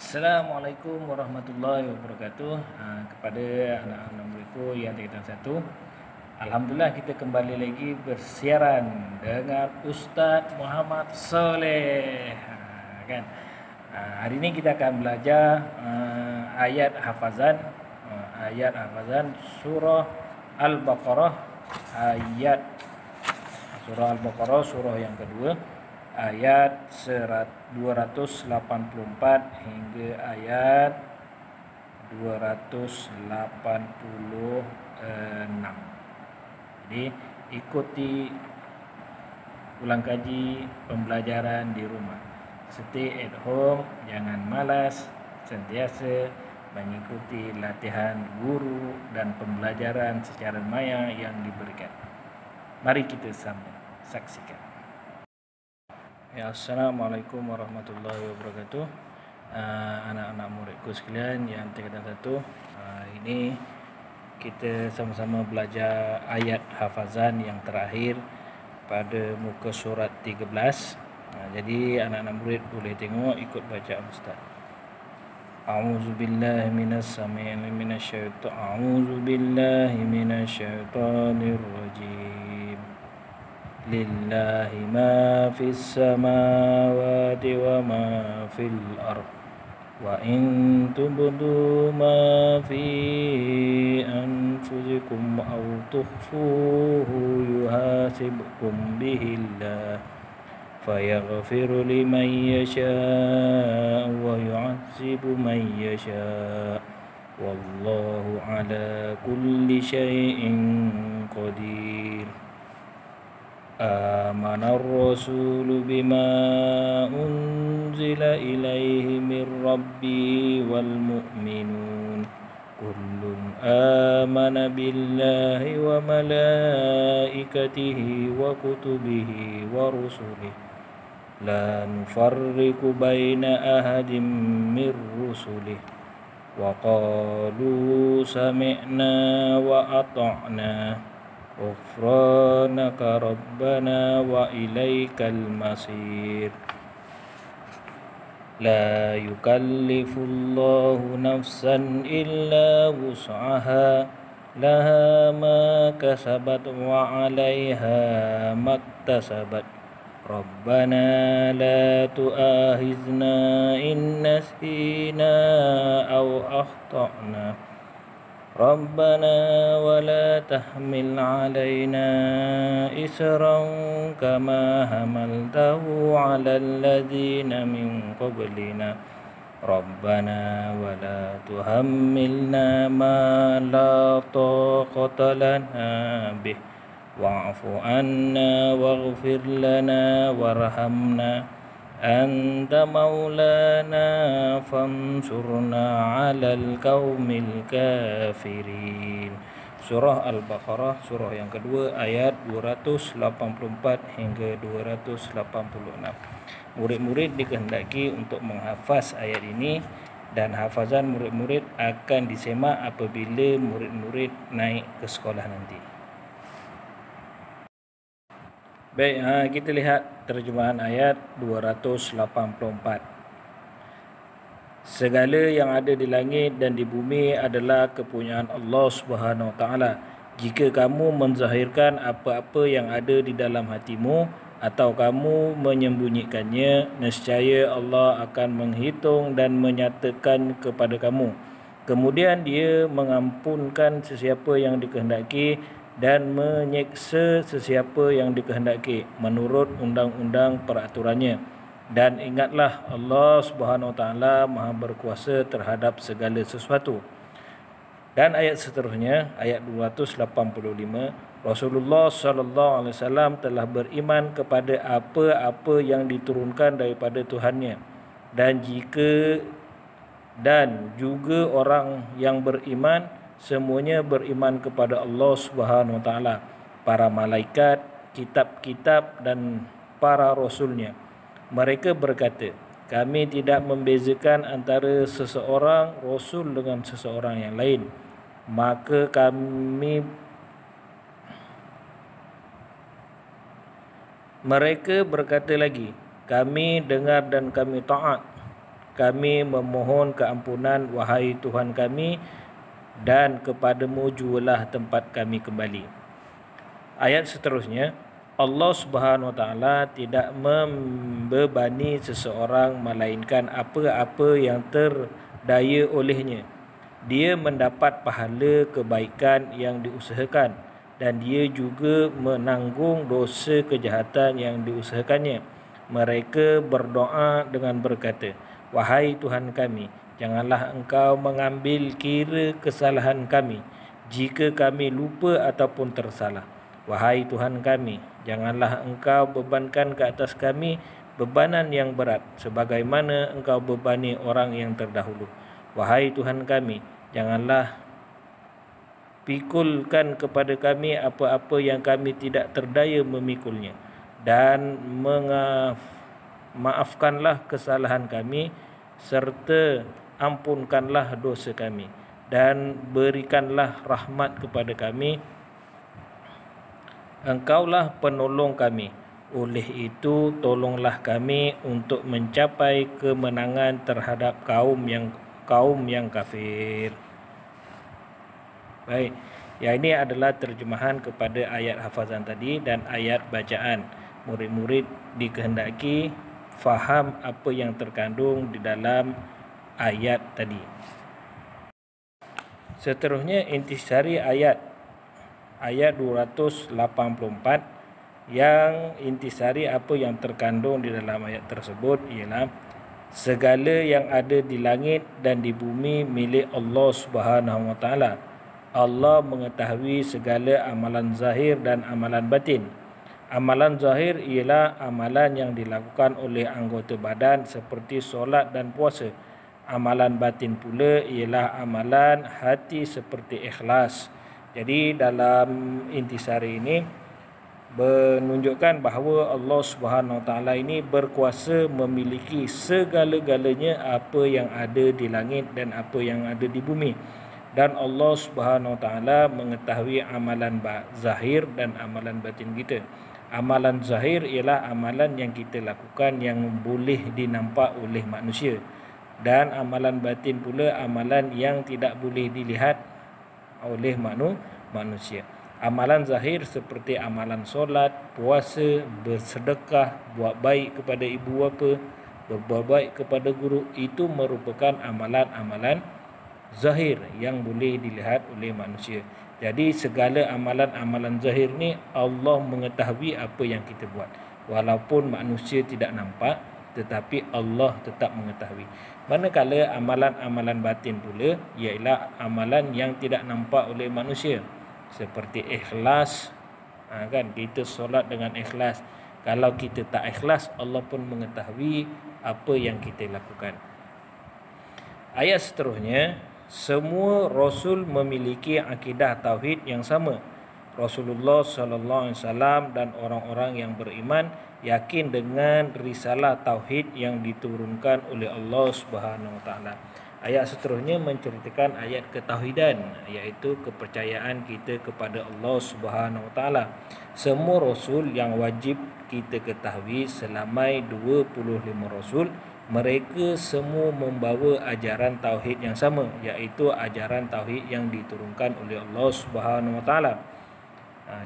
Assalamualaikum warahmatullahi wabarakatuh. Kepada anak-anak muridku yang tingkatan 1, Alhamdulillah kita kembali lagi bersiaran dengan Ustaz Muhammad Soleh. Kan? Hari ini kita akan belajar ayat hafazan surah Al-Baqarah, surah yang kedua, ayat 284 hingga ayat 286. Jadi ikuti ulang kaji pembelajaran di rumah. Stay at home, jangan malas, sentiasa mengikuti latihan guru dan pembelajaran secara maya yang diberikan. Mari kita sama saksikan. Ya, Assalamualaikum warahmatullahi wabarakatuh. Anak-anak muridku sekalian yang tingkatan 1, ini kita sama-sama belajar ayat hafazan yang terakhir pada muka surat 13. Jadi anak-anak murid boleh tengok, ikut bacaan Ustaz. A'udzubillahi minasyaitonir rajim. Lillahi ma fis samawati wa ma fil ard. Wa in tubdu ma fi anfusikum aw tukhfuhu yuhasibkum bihillah fayaghfiru liman yasha' wa yu'adzibu man yasha'. Wallahu ala kulli syai'in qadir. Amanar rasulu bima unzila ilaihi min rabbi wal mu'minun kullun amana billahi wa malaikatihi wa kutubihi wa rusulihi la nufarriqu baina ahadin min rusulihi wa qalu sami'na wa ata'na ghufranaka rabbana wa ilaikal masir. La yukallifullahu nafsan illa wus'aha laha ma kasabat wa 'alaiha maktasabat. Rabbana la tu'akhizna in nasina aw akhtana. Rabbana wa la tahmil 'alaina isran kama hamaltahu 'alal ladzina min qablina. Rabbana wa la tuhammilna ma la taqata lana bih wa'fu 'anna waghfir lana warhamna anta maulana fansurna 'alal qaumil kafirin. Surah Al-Baqarah, surah yang kedua, ayat 284 hingga 286. Murid-murid dikehendaki untuk menghafaz ayat ini, dan hafazan murid-murid akan disemak apabila murid-murid naik ke sekolah nanti. Baik, kita lihat terjemahan ayat 284. Segala yang ada di langit dan di bumi adalah kepunyaan Allah Subhanahu Wa Taala. Jika kamu menzahirkan apa-apa yang ada di dalam hatimu atau kamu menyembunyikannya, nescaya Allah akan menghitung dan menyatakan kepada kamu. Kemudian Dia mengampunkan sesiapa yang dikehendaki dan menyeksa sesiapa yang dikehendaki menurut undang-undang peraturannya. Dan ingatlah, Allah Subhanahu Wa Taala Maha berkuasa terhadap segala sesuatu. Dan ayat seterusnya, ayat 285, Rasulullah sallallahu alaihi wasallam telah beriman kepada apa-apa yang diturunkan daripada Tuhannya, dan juga orang yang beriman semuanya beriman kepada Allah Subhanahu Wa Taala, para malaikat, kitab-kitab dan para rasulnya. Mereka berkata, kami tidak membezakan antara seseorang rasul dengan seseorang yang lain. Mereka berkata lagi, kami dengar dan kami taat. kami memohon keampunan, wahai Tuhan kami, dan kepadamu jualah tempat kami kembali. Ayat seterusnya, Allah Subhanahu Wa Taala tidak membebani seseorang melainkan apa-apa yang terdaya olehnya. Dia mendapat pahala kebaikan yang diusahakan dan dia juga menanggung dosa kejahatan yang diusahakannya. Mereka berdoa dengan berkata, wahai Tuhan kami, janganlah engkau mengambil kira kesalahan kami jika kami lupa ataupun tersalah. Wahai Tuhan kami, janganlah engkau bebankan ke atas kami bebanan yang berat sebagaimana engkau bebani orang yang terdahulu. Wahai Tuhan kami, janganlah pikulkan kepada kami apa-apa yang kami tidak terdaya memikulnya, dan maafkanlah kesalahan kami serta ampunkanlah dosa kami dan berikanlah rahmat kepada kami. Engkaulah penolong kami. Oleh itu tolonglah kami untuk mencapai kemenangan terhadap kaum yang kafir. Baik, ya ini adalah terjemahan kepada ayat hafazan tadi dan ayat bacaan. Murid-murid dikehendaki faham apa yang terkandung di dalam ayat tadi. Seterusnya intisari ayat 284, yang intisari apa yang terkandung di dalam ayat tersebut ialah segala yang ada di langit dan di bumi milik Allah Subhanahu Wa Taala. Allah mengetahui segala amalan zahir dan amalan batin. Amalan zahir ialah amalan yang dilakukan oleh anggota badan seperti solat dan puasa. Amalan batin pula ialah amalan hati seperti ikhlas. Jadi dalam intisari ini menunjukkan bahawa Allah Subhanahu Wa Taala ini berkuasa memiliki segala-galanya apa yang ada di langit dan apa yang ada di bumi. Dan Allah Subhanahu Wa Taala mengetahui amalan zahir dan amalan batin kita. Amalan zahir ialah amalan yang kita lakukan yang boleh dinampak oleh manusia. Dan amalan batin pula amalan yang tidak boleh dilihat oleh manusia. Amalan zahir seperti amalan solat, puasa, bersedekah, buat baik kepada ibu bapa, berbuat baik kepada guru, itu merupakan amalan-amalan zahir yang boleh dilihat oleh manusia. Jadi segala amalan-amalan zahir ni Allah mengetahui apa yang kita buat. Walaupun manusia tidak nampak, tetapi Allah tetap mengetahui. Manakala amalan-amalan batin pula ialah amalan yang tidak nampak oleh manusia. Seperti ikhlas, kan kita solat dengan ikhlas. Kalau kita tak ikhlas, Allah pun mengetahui apa yang kita lakukan. Ayat seterusnya, semua rasul memiliki akidah tauhid yang sama. Rasulullah sallallahu alaihi wasallam dan orang-orang yang beriman yakin dengan risalah tauhid yang diturunkan oleh Allah Subhanahu Wa Taala. Ayat seterusnya menceritakan ayat ketauhidan, iaitu kepercayaan kita kepada Allah Subhanahu Wa Taala. Semua rasul yang wajib kita ketahui selamai 25 rasul, mereka semua membawa ajaran tauhid yang sama, iaitu ajaran tauhid yang diturunkan oleh Allah Subhanahu Wa Taala.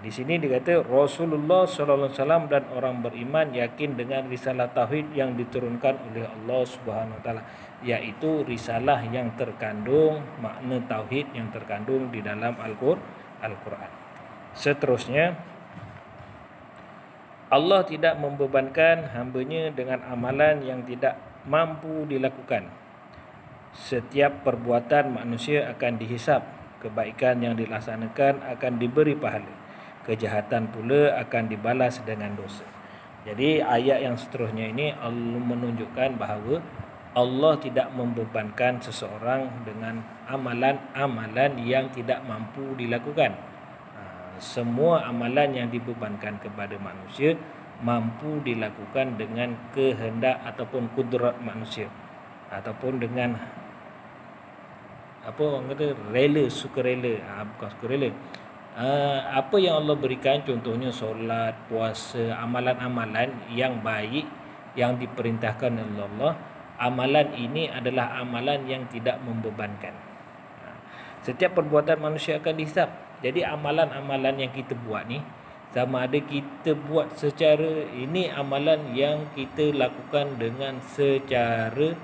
Di sini dikata Rasulullah sallallahu alaihi wasallam dan orang beriman yakin dengan risalah tauhid yang diturunkan oleh Allah Subhanahu Wa Taala, iaitu risalah yang terkandung makna tauhid yang terkandung di dalam Al-Quran. Seterusnya, Allah tidak membebankan hamba-Nya dengan amalan yang tidak mampu dilakukan. Setiap perbuatan manusia akan dihisap. Kebaikan yang dilaksanakan akan diberi pahala. Kejahatan pula akan dibalas dengan dosa. Jadi ayat yang seterusnya ini Allah menunjukkan bahawa Allah tidak membebankan seseorang dengan amalan-amalan yang tidak mampu dilakukan. Semua amalan yang dibebankan kepada manusia mampu dilakukan dengan kehendak ataupun kudrat manusia, ataupun dengan apa orang kata rela, sukarela, bukan sukarela. Apa yang Allah berikan, contohnya solat, puasa, amalan-amalan yang baik yang diperintahkan oleh Allah, amalan ini adalah amalan yang tidak membebankan. Setiap perbuatan manusia akan dihisap. Jadi amalan-amalan yang kita buat ni, sama ada kita buat secara, ini amalan yang kita lakukan dengan secara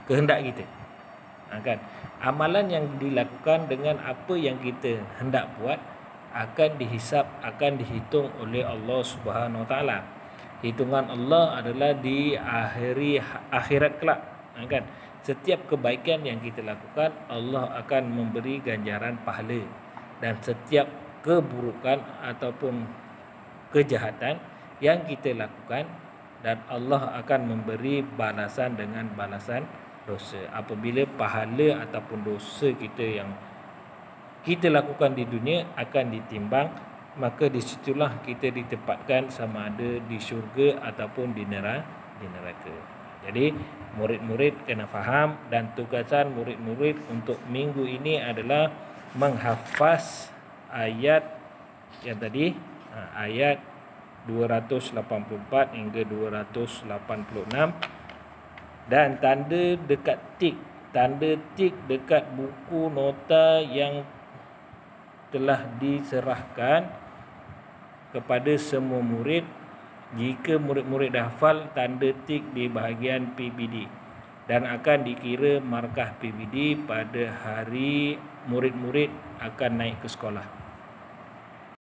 kehendak kita. Kan? Amalan yang dilakukan dengan apa yang kita hendak buat akan dihisap, akan dihitung oleh Allah Subhanahu Wa Taala. Hitungan Allah adalah di akhirat kelak. Kan? Setiap kebaikan yang kita lakukan, Allah akan memberi ganjaran pahala, dan setiap keburukan ataupun kejahatan yang kita lakukan, dan Allah akan memberi balasan dengan balasan dosa. Apabila pahala ataupun dosa kita yang kita lakukan di dunia akan ditimbang, maka disitulah kita ditempatkan sama ada di syurga ataupun di neraka. Jadi murid-murid kena faham, dan tugasan murid-murid untuk minggu ini adalah menghafaz ayat yang tadi, ayat 284 hingga 286, dan tanda dekat tik, tanda tik dekat buku nota yang telah diserahkan kepada semua murid. Jika murid-murid dah hafal, tanda tik di bahagian PBD, dan akan dikira markah PBD pada hari murid-murid akan naik ke sekolah.